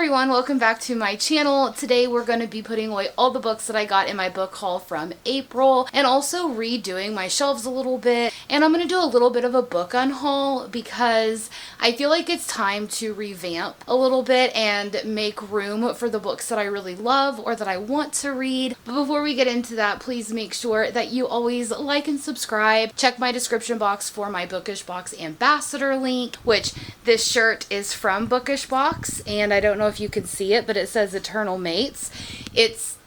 everyone, welcome back to my channel. Today we're going to be putting away all the books that I got in my book haul from April and also redoing my shelves a little bit. And I'm going to do a little bit of a book unhaul because I feel like it's time to revamp a little bit and make room for the books that I really love or that I want to read. But before we get into that, please make sure that you always like and subscribe. Check my description box for my Bookish Box ambassador link, which this shirt is from Bookish Box, and I don't know if you can see it, but it says Eternal Mates.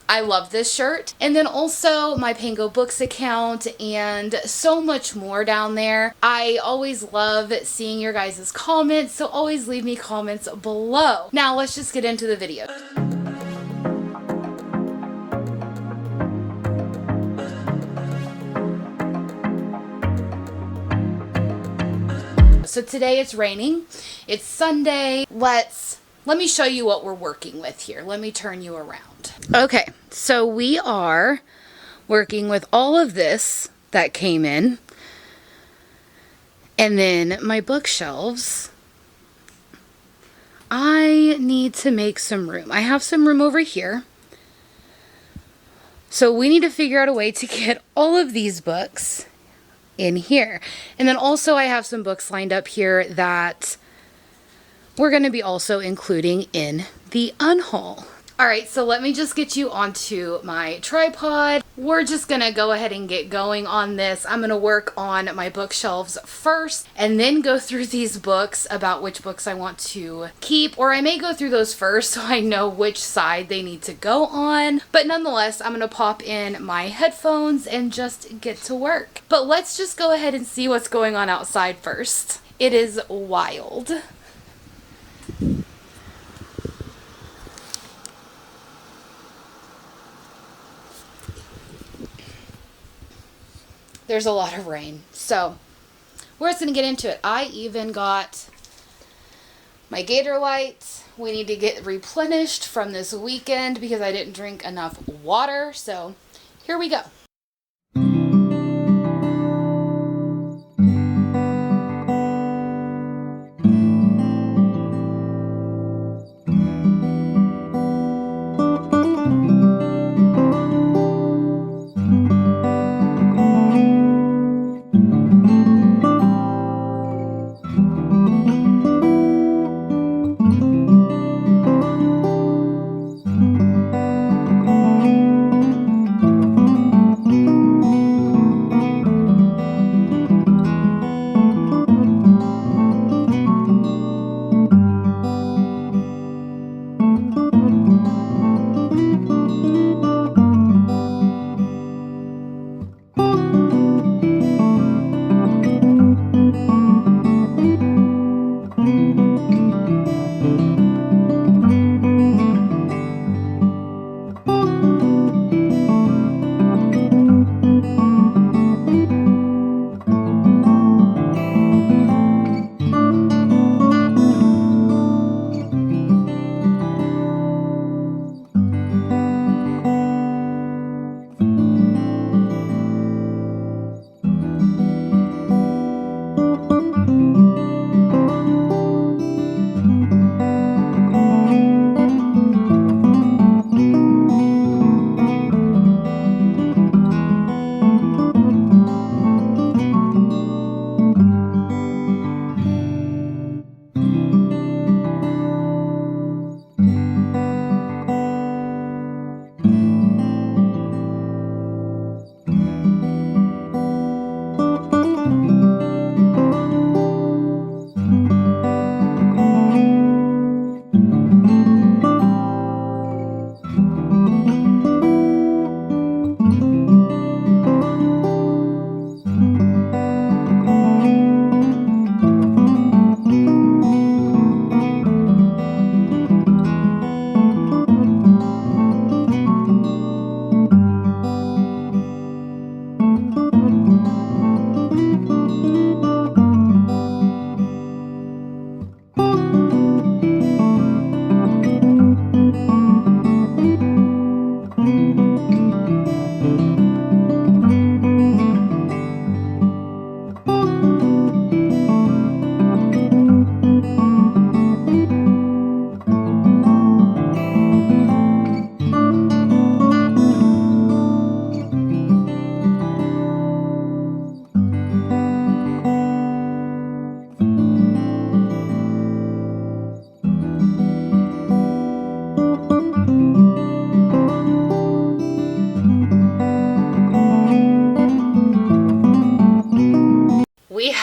I love this shirt. And then also my Pango Books account and so much more down there. I always love seeing your guys' comments, so always leave me comments below. Now let's just get into the video. So today it's raining. It's Sunday. Let me show you what we're working with here. Let me turn you around. Okay, so we are working with all of this that came in. And then my bookshelves. I need to make some room. I have some room over here. So we need to figure out a way to get all of these books in here. And then also I have some books lined up here that we're going to be also including in the unhaul. Alright, so let me just get you onto my tripod. We're just going to go ahead and get going on this. I'm going to work on my bookshelves first and then go through these books about which books I want to keep, or I may go through those first so I know which side they need to go on. But nonetheless, I'm going to pop in my headphones and just get to work. But let's just go ahead and see what's going on outside first. It is wild. There's a lot of rain, so we're just going to get into it. I even got my Gator lights. We need to get replenished from this weekend because I didn't drink enough water, so here we go.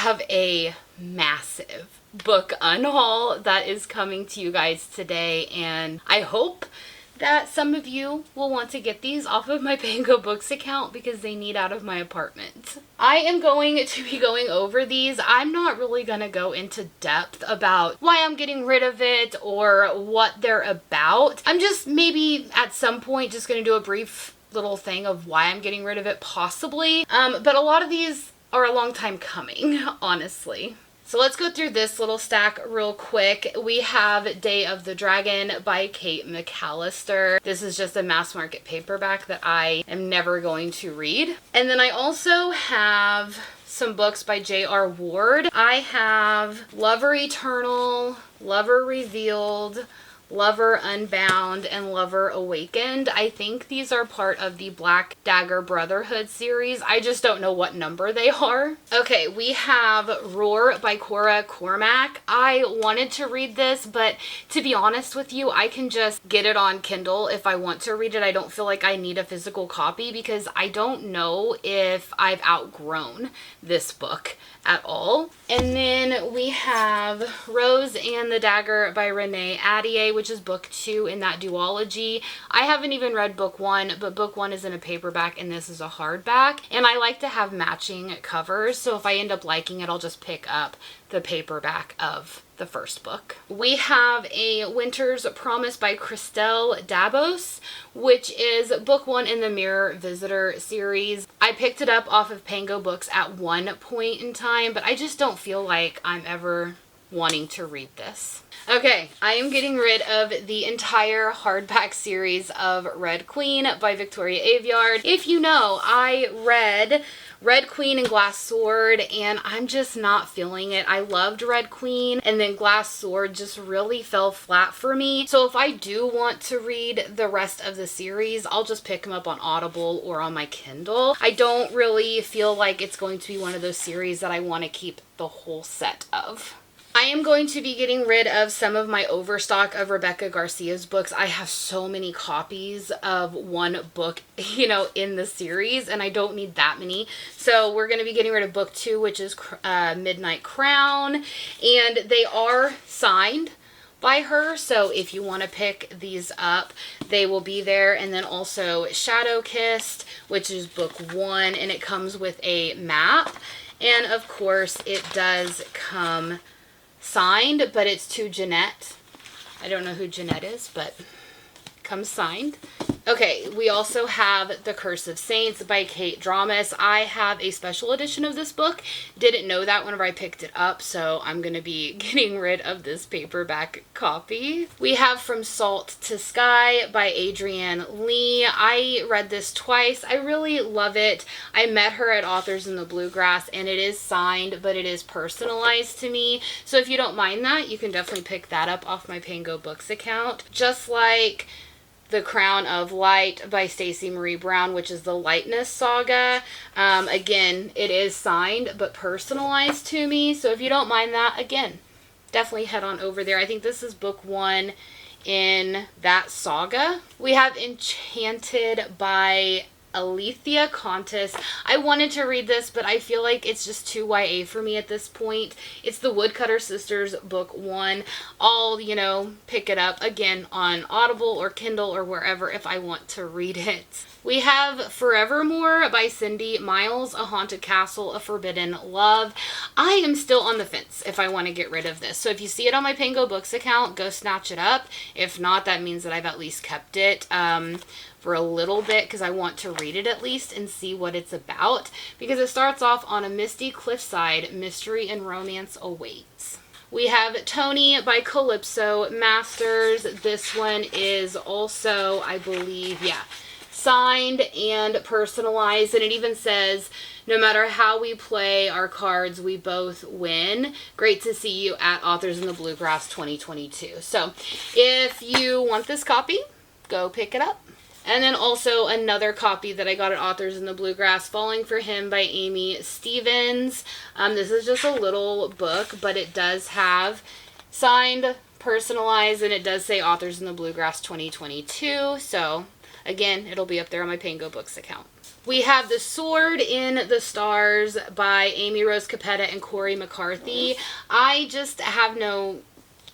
have a massive book unhaul that is coming to you guys today, and I hope that some of you will want to get these off of my Pango Books account because they need out of my apartment. I am going to be going over these. I'm not really going to go into depth about why I'm getting rid of it or what they're about. I'm just maybe at some point just going to do a brief little thing of why I'm getting rid of it possibly. But a lot of these are a long time coming, honestly. So let's go through this little stack real quick. We have Day of the Dragon by Kate McAllister. This is just a mass market paperback that I am never going to read. And then I also have some books by J.R. Ward. I have Lover Eternal, Lover Revealed, Lover Unbound, and Lover Awakened. I think these are part of the Black Dagger Brotherhood series. I just don't know what number they are. Okay, we have Roar by Cora Cormack. I wanted to read this, but to be honest with you, I can just get it on Kindle if I want to read it. I don't feel like I need a physical copy because I don't know if I've outgrown this book at all. And then we have Rose and the Dagger by Renee Addier, which is book 2 in that duology. I haven't even read book 1, but book 1 is in a paperback and this is a hardback. And I like to have matching covers, so if I end up liking it, I'll just pick up the paperback of the first book. We have a Winter's Promise by Christelle Dabos, which is book 1 in the Mirror Visitor series. I picked it up off of Pango Books at one point in time, but I just don't feel like I'm ever wanting to read this. Okay, I am getting rid of the entire hardback series of Red Queen by Victoria Aveyard. If you know, I read Red Queen and Glass Sword, and I'm just not feeling it. I loved Red Queen, and then Glass Sword just really fell flat for me. So if I do want to read the rest of the series, I'll just pick them up on Audible or on my Kindle. I don't really feel like it's going to be one of those series that I want to keep the whole set of. I am going to be getting rid of some of my overstock of Rebecca Garcia's books. I have so many copies of one book, in the series, and I don't need that many. So we're going to be getting rid of book 2, which is Midnight Crown, and they are signed by her, so if you want to pick these up, they will be there. And then also Shadow Kissed, which is book 1, and it comes with a map. And of course, it does come signed, but it's to Jeanette. I don't know who Jeanette is, but it comes signed. Okay, we also have The Curse of Saints by Kate Dramas. I have a special edition of this book. Didn't know that whenever I picked it up, so I'm going to be getting rid of this paperback copy. We have From Salt to Sky by Adrienne Lee. I read this twice. I really love it. I met her at Authors in the Bluegrass, and it is signed, but it is personalized to me. So if you don't mind that, you can definitely pick that up off my Pango Books account. Just like The Crown of Light by Stacey Marie Brown, which is the Lightness saga. Again, it is signed but personalized to me, so if you don't mind that, again, definitely head on over there. I think this is book 1 in that saga. We have Enchanted by Alethea Contis. I wanted to read this, but I feel like it's just too YA for me at this point. It's the Woodcutter Sisters book 1. I'll, pick it up again on Audible or Kindle or wherever if I want to read it. We have Forevermore by Cindy Miles, A Haunted Castle, A Forbidden Love. I am still on the fence if I want to get rid of this. So if you see it on my Pango Books account, go snatch it up. If not, that means that I've at least kept it for a little bit because I want to read it at least and see what it's about, because it starts off on a misty cliffside, mystery and romance awaits. We have Tony by Calypso Masters. This one is also, I believe, signed and personalized, and it even says, no matter how we play our cards, we both win. Great to see you at Authors in the Bluegrass 2022. So if you want this copy, go pick it up. And then also another copy that I got at Authors in the Bluegrass, Falling for Him by Amy Stevens. This is just a little book, but it does have signed, personalized, and it does say Authors in the Bluegrass 2022. So again, it'll be up there on my Pango Books account. We have The Sword in the Stars by Amy Rose Capetta and Corey McCarthy. I just have no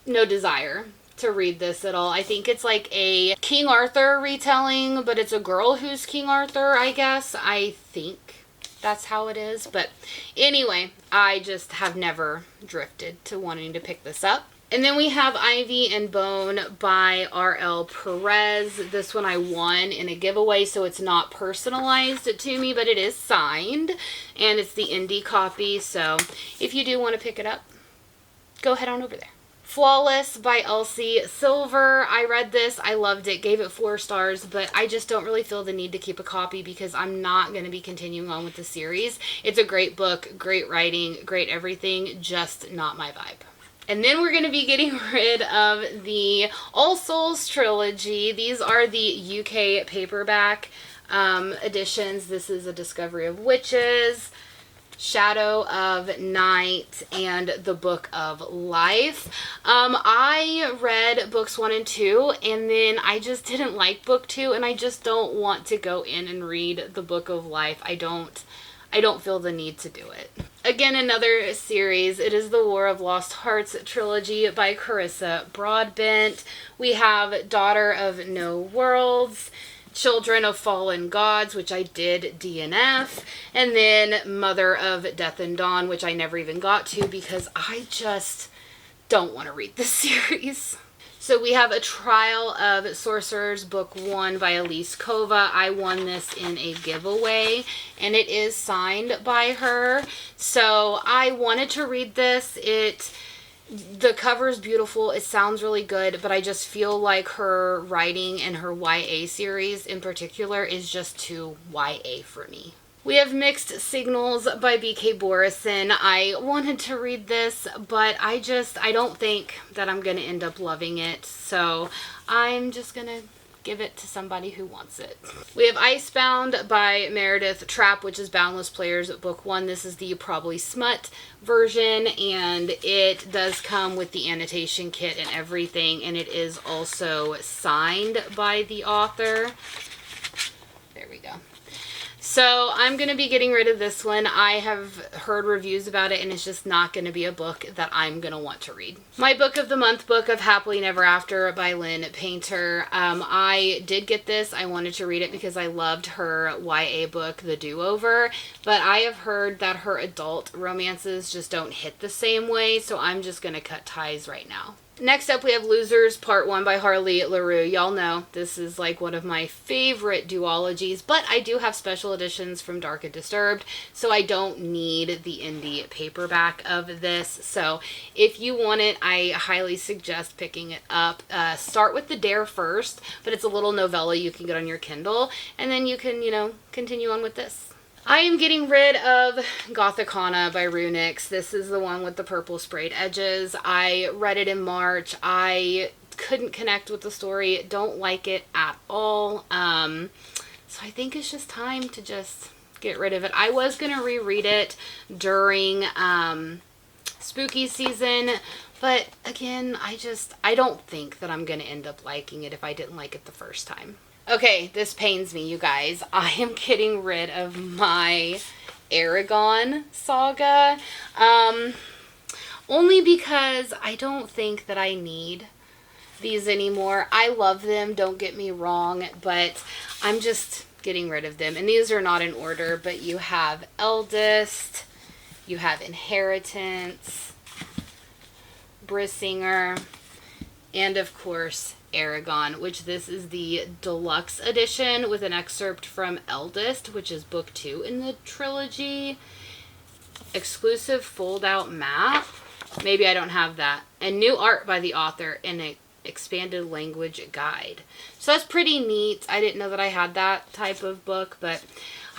desire to read this at all. I think it's like a King Arthur retelling, but it's a girl who's King Arthur, I guess. I think that's how it is. But anyway, I just have never drifted to wanting to pick this up. And then we have Ivy and Bone by R.L. Perez. This one I won in a giveaway, so it's not personalized to me, but it is signed. And it's the indie copy, so if you do want to pick it up, go head on over there. Flawless by Elsie Silver. I read this. I loved it. Gave it 4 stars, but I just don't really feel the need to keep a copy because I'm not going to be continuing on with the series. It's a great book, great writing, great everything, just not my vibe. And then we're going to be getting rid of the All Souls trilogy. These are the UK paperback editions. This is A Discovery of Witches, Shadow of Night, and The Book of Life. I read books 1 and 2, and then I just didn't like book 2, and I just don't want to go in and read The Book of Life. I don't feel the need to do it. Again, another series. It is the War of Lost Hearts trilogy by Carissa Broadbent. We have Daughter of No Worlds, Children of Fallen Gods, which I did DNF, and then Mother of Death and Dawn, which I never even got to because I just don't want to read this series. So we have A Trial of Sorcerers, Book 1 by Elise Kova. I won this in a giveaway, and it is signed by her. So I wanted to read this. The cover is beautiful. It sounds really good, but I just feel like her writing and her YA series in particular is just too YA for me. We have Mixed Signals by B.K. Borison. I wanted to read this, but I don't think that I'm going to end up loving it. So I'm just going to give it to somebody who wants it. We have Icebound by Meredith Trapp, which is Boundless Players Book 1. This is the You Probably Smut version, and it does come with the annotation kit and everything, and it is also signed by the author. There we go. So I'm going to be getting rid of this one. I have heard reviews about it, and it's just not going to be a book that I'm going to want to read. My book of the month book of Happily Never After by Lynn Painter. I did get this. I wanted to read it because I loved her YA book, The Do-Over, but I have heard that her adult romances just don't hit the same way, so I'm just going to cut ties right now. Next up, we have Losers Part 1 by Harley LaRue. Y'all know this is like one of my favorite duologies, but I do have special editions from Dark and Disturbed, so I don't need the indie paperback of this. So if you want it, I highly suggest picking it up. Start with The Dare first, but it's a little novella you can get on your Kindle, and then you can, continue on with this. I am getting rid of Gothicana by Runix. This is the one with the purple sprayed edges. I read it in March. I couldn't connect with the story. Don't like it at all. So I think it's just time to just get rid of it. I was going to reread it during spooky season, but again, I don't think that I'm going to end up liking it if I didn't like it the first time. Okay, this pains me, you guys. I am getting rid of my Aragon saga. Only because I don't think that I need these anymore. I love them, don't get me wrong, but I'm just getting rid of them. And these are not in order, but you have Eldest, you have Inheritance, Brissinger, and of course Aragon, which this is the deluxe edition with an excerpt from Eldest, which is book 2 in the trilogy. Exclusive fold-out map. Maybe I don't have that. And new art by the author and an expanded language guide. So that's pretty neat. I didn't know that I had that type of book, but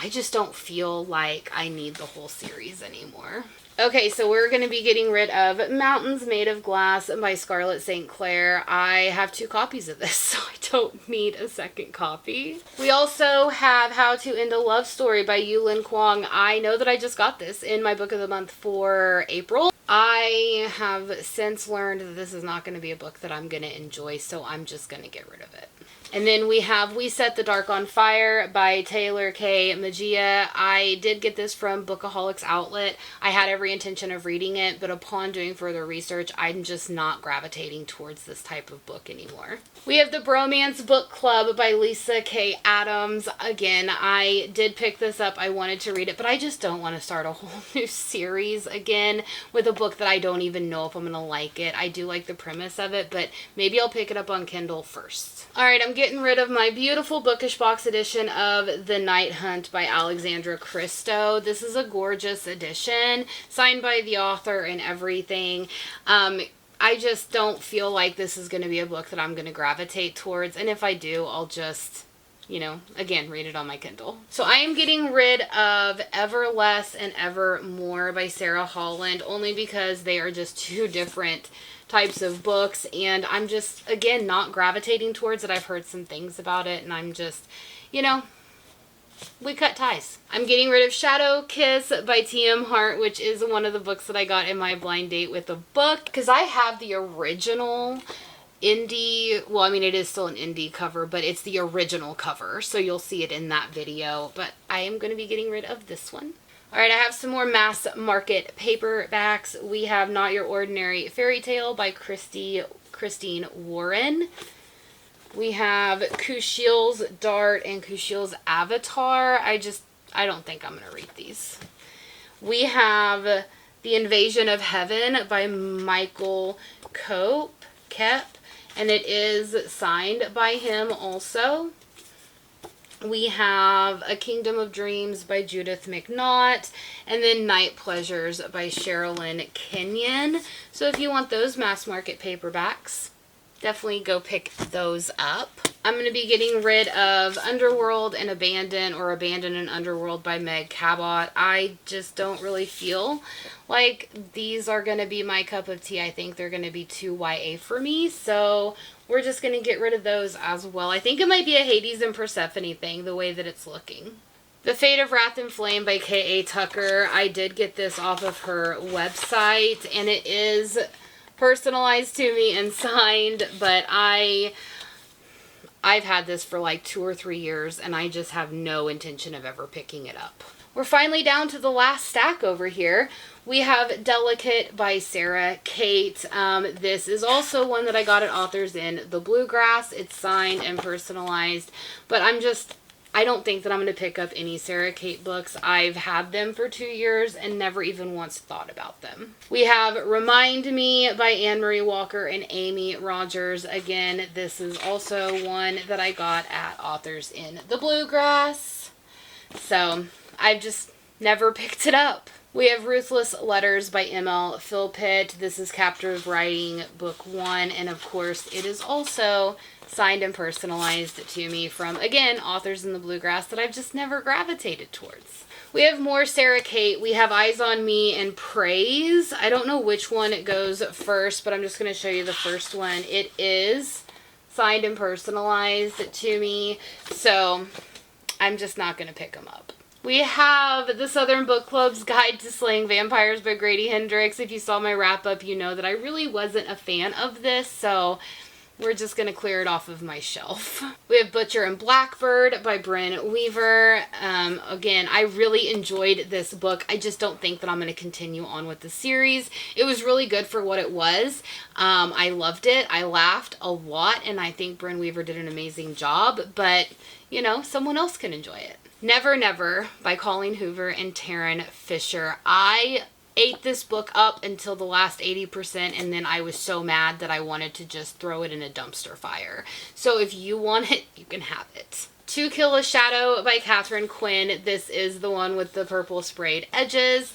I just don't feel like I need the whole series anymore. Okay, so we're going to be getting rid of Mountains Made of Glass by Scarlett St. Clair. I have 2 copies of this, so I don't need a second copy. We also have How to End a Love Story by Yulin Kwong. I know that I just got this in my book of the month for April. I have since learned that this is not going to be a book that I'm going to enjoy, so I'm just going to get rid of it. And then we have We Set the Dark on Fire by Taylor K. Magia. I did get this from Bookaholics Outlet. I had every intention of reading it, but upon doing further research, I'm just not gravitating towards this type of book anymore. We have The Bromance Book Club by Lisa K. Adams. Again, I did pick this up. I wanted to read it, but I just don't want to start a whole new series again with a book that I don't even know if I'm going to like it. I do like the premise of it, but maybe I'll pick it up on Kindle first. Alright, I'm getting rid of my beautiful bookish box edition of The Night Hunt by Alexandra Christo. This is a gorgeous edition, signed by the author and everything. I just don't feel like this is going to be a book that I'm going to gravitate towards, and if I do, I'll just, again, read it on my Kindle. So I am getting rid of Ever Less and Ever More by Sarah Holland, only because they are just two different types of books, and I'm just, again, not gravitating towards it. I've heard some things about it, and I'm just, we cut ties. I'm getting rid of Shadow Kiss by T.M. Hart, which is one of the books that I got in my blind date with a book, because I have the original indie, well, I mean, it is still an indie cover, but it's the original cover, so you'll see it in that video, but I am going to be getting rid of this one. Alright, I have some more mass market paperbacks. We have Not Your Ordinary Fairy Tale by Christine Warren. We have Kushiel's Dart and Kushiel's Avatar. I don't think I'm going to read these. We have The Invasion of Heaven by Michael Koep, and it is signed by him also. We have A Kingdom of Dreams by Judith McNaught, and then Night Pleasures by Sherilyn Kenyon. So if you want those mass market paperbacks, definitely go pick those up. I'm going to be getting rid of Underworld and Abandon, or Abandon and Underworld by Meg Cabot. I just don't really feel like these are going to be my cup of tea. I think they're going to be too YA for me, so we're just going to get rid of those as well. I think it might be a Hades and Persephone thing, the way that it's looking. The Fate of Wrath and Flame by K.A. Tucker. I did get this off of her website, and it is personalized to me and signed, but I've had this for like 2 or 3 years, and I just have no intention of ever picking it up. We're finally down to the last stack over here. We have Delicate by Sarah Kate. This is also one that I got at Authors in the Bluegrass. It's signed and personalized, but I don't think that I'm going to pick up any Sarah Kate books. I've had them for 2 years and never even once thought about them. We have Remind Me by Anne-Marie Walker and Amy Rogers. Again, this is also one that I got at Authors in the Bluegrass. So I've just never picked it up. We have Ruthless Letters by M.L. Philpitt. This is Captive Writing Book 1, and of course it is also signed and personalized to me from, again, Authors in the Bluegrass that I've just never gravitated towards. We have more Sarah Kate. We have Eyes on Me and Praise. I don't know which one it goes first, but I'm just going to show you the first one. It is signed and personalized to me, so I'm just not going to pick them up. We have The Southern Book Club's Guide to Slaying Vampires by Grady Hendrix. If you saw my wrap-up, you know that I really wasn't a fan of this, so we're just going to clear it off of my shelf. We have Butcher and Blackbird by Bryn Weaver. Again, I really enjoyed this book. I just don't think that I'm going to continue on with the series. It was really good for what it was. I loved it. I laughed a lot, and I think Bryn Weaver did an amazing job, but, someone else can enjoy it. Never Never by Colleen Hoover and Taryn Fisher. I ate this book up until the last 80%, and then I was so mad that I wanted to just throw it in a dumpster fire. So if you want it, you can have it. To Kill a Shadow by Catherine Quinn. This is the one with the purple sprayed edges.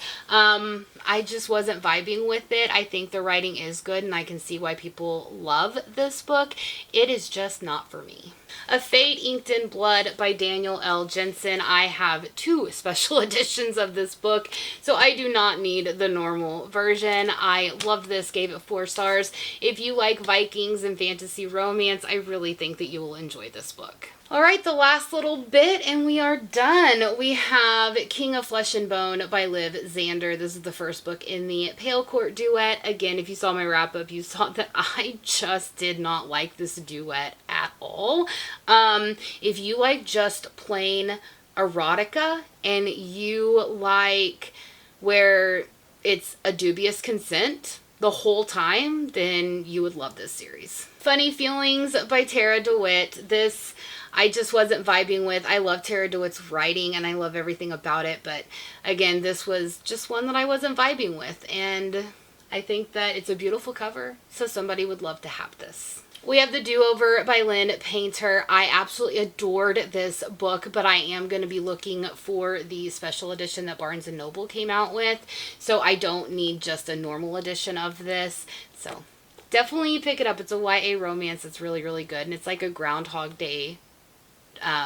I just wasn't vibing with it. I think the writing is good, and I can see why people love this book. It is just not for me. A Fate Inked in Blood by Daniel L. Jensen. I have 2 special editions of this book, so I do not need the normal version. I loved this, gave it 4 stars. If you like Vikings and fantasy romance, I really think that you will enjoy this book. Alright, the last little bit, and we are done. We have King of Flesh and Bone by Liv Zander. This is the first book in the Pale Court duet. Again, if you saw my wrap-up, you saw that I just did not like this duet at at all. If you like just plain erotica and you like where it's a dubious consent the whole time, then you would love this series. Funny Feelings by Tara DeWitt. This I just wasn't vibing with. I love Tara DeWitt's writing and I love everything about it, but again, this was just one that I wasn't vibing with, and I think that it's a beautiful cover, so somebody would love to have this. We have The Do-Over by Lynn Painter. I absolutely adored this book, but I am going to be looking for the special edition that Barnes & Noble came out with, so I don't need just a normal edition of this. So definitely pick it up. It's a YA romance. It's really, really good, and it's like a Groundhog Day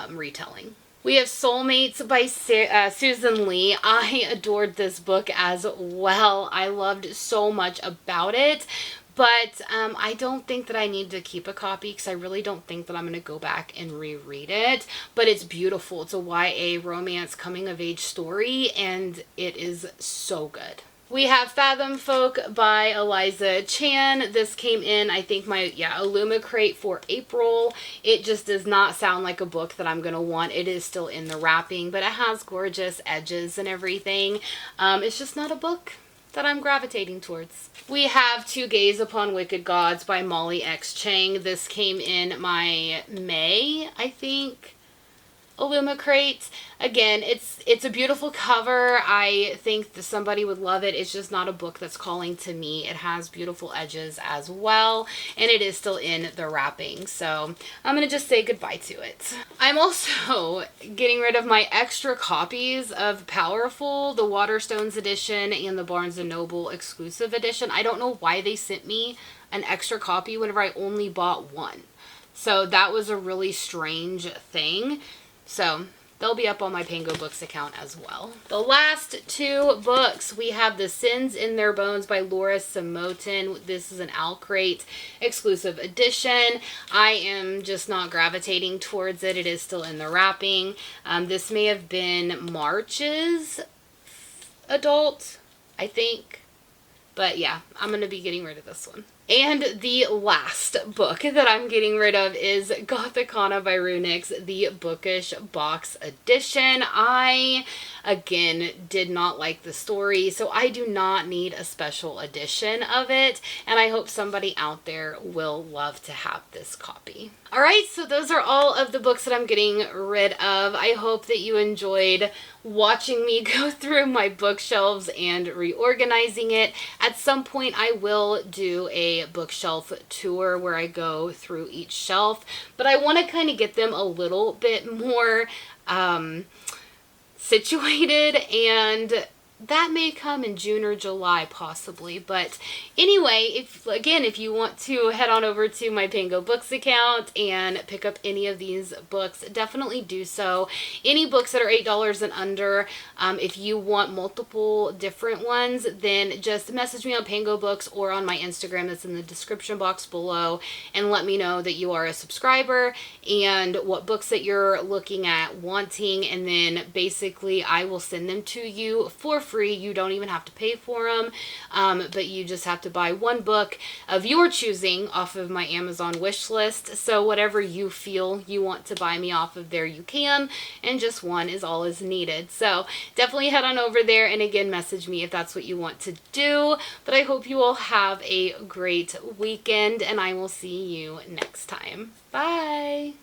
retelling. We have Soulmates by Susan Lee. I adored this book as well. I loved so much about it. But I don't think that I need to keep a copy because I really don't think that I'm going to go back and reread it. But it's beautiful. It's a YA romance coming of age story, and it is so good. We have Fathom Folk by Eliza Chan. This came in, I think, my Illuma crate for April. It just does not sound like a book that I'm going to want. It is still in the wrapping, but it has gorgeous edges and everything. It's just not a book that I'm gravitating towards. We have To Gaze Upon Wicked Gods by Molly X. Chang. This came in my May, I think, Illuma crate. Again, it's a beautiful cover. I think that somebody would love it. It's just not a book that's calling to me. It has beautiful edges as well, and it is still in the wrapping, so I'm gonna just say goodbye to it. I'm also getting rid of my extra copies of Powerful, the Waterstones edition and the Barnes & Noble exclusive edition. I don't know why they sent me an extra copy whenever I only bought one, so that was a really strange thing. So they'll be up on my Pango Books account as well. The last two books, we have The Sins in Their Bones by Laura Simotin. This is an Owl Crate exclusive edition. I am just not gravitating towards it. It is still in the wrapping. This may have been March's adult, I think. But yeah, I'm going to be getting rid of this one. And the last book that I'm getting rid of is Gothicana by Runix, the Bookish Box Edition. I, again, did not like the story, so I do not need a special edition of it, and I hope somebody out there will love to have this copy. Alright, so those are all of the books that I'm getting rid of. I hope that you enjoyed watching me go through my bookshelves and reorganizing it. At some point, I will do a bookshelf tour where I go through each shelf, but I want to kind of get them a little bit more situated, and that may come in June or July possibly. But anyway, if you want to head on over to my Pango Books account and pick up any of these books, definitely do so. Any books that are $8 and under, if you want multiple different ones, then just message me on Pango Books or on my Instagram that's in the description box below, and let me know that you are a subscriber and what books that you're looking at wanting, and then basically I will send them to you for free. You don't even have to pay for them, but you just have to buy one book of your choosing off of my Amazon wish list. So whatever you feel you want to buy me off of there, you can, and just one is all is needed. So definitely head on over there, and again, message me if that's what you want to do. But I hope you all have a great weekend, and I will see you next time. Bye!